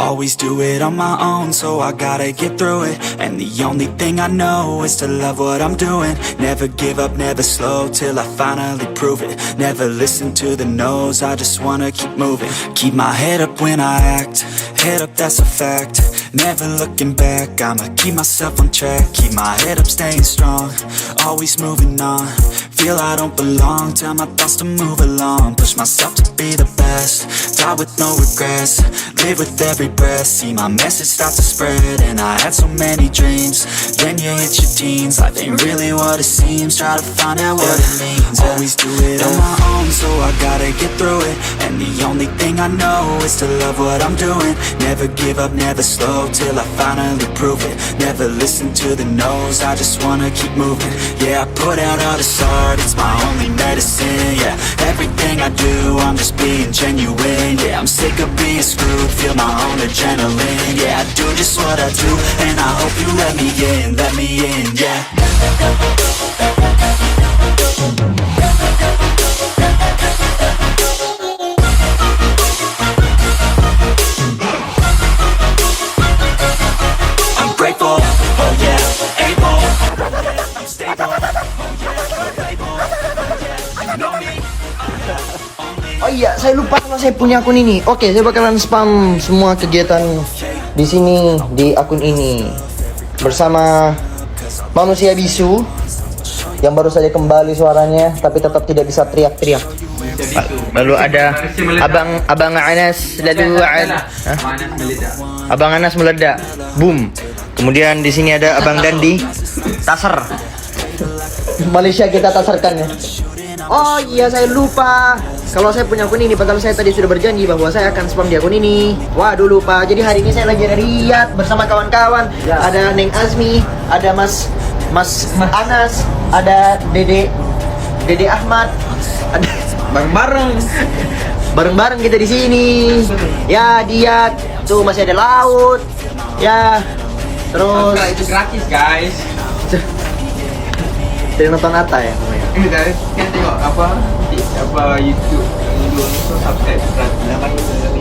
Always do it on my own, so I gotta get through it. And the only thing I know is to love what I'm doing. Never give up, never slow, till I finally prove it. Never listen to the no's, I just wanna keep moving. Keep my head up when I act, head up, that's a fact. Never looking back, I'ma keep myself on track. Keep my head up, staying strong, always moving on. Feel I don't belong, tell my thoughts to move along. Push myself to be the best, die with no regrets. Live with every breath, see my message start to spread. And I had so many dreams, then you hit your teens. Life ain't really what it seems, try to find out what it means. Always do it on my own, so I gotta get through it. And the only thing I know is to love what I'm doing. Never give up, never slow, till I finally prove it. Never listen to the no's, I just wanna keep moving. Yeah, I put out all this art, it's my only medicine. Yeah, everything I do, I'm just being genuine. Yeah, I'm sick of being screwed, feel my own adrenaline. Yeah, I do just what I do, and I hope you let me in, yeah. I'm grateful, oh yeah, able, I'm stable, oh yeah, able, you know me. Oh iya, saya lupa kalau saya punya akun ini. Oke, saya bakalan spam semua kegiatan di sini di akun ini bersama manusia bisu yang baru saja kembali suaranya, tapi tetap tidak bisa teriak-teriak. Lalu ada Abang Anas, lalu Abang Anas meledak, boom. Kemudian di sini ada Abang Dandi, taser. Malaysia kita tasarkan ya. Oh iya, saya lupa kalau saya punya akun ini, padahal saya tadi sudah berjanji bahwa saya akan spam di akun ini. Waduh, lupa. Jadi hari ini saya lagi ada Riyad bersama kawan-kawan. Ya. Ada Neng Azmi, ada Mas Anas, ada Dede Ahmad, ada bareng-bareng kita di sini. Ya, dia tuh masih ada laut. Ya, terus itu gratis guys. Dari nonton Atta ya. Ini guys, kan tengok apa YouTube subscribe gratis.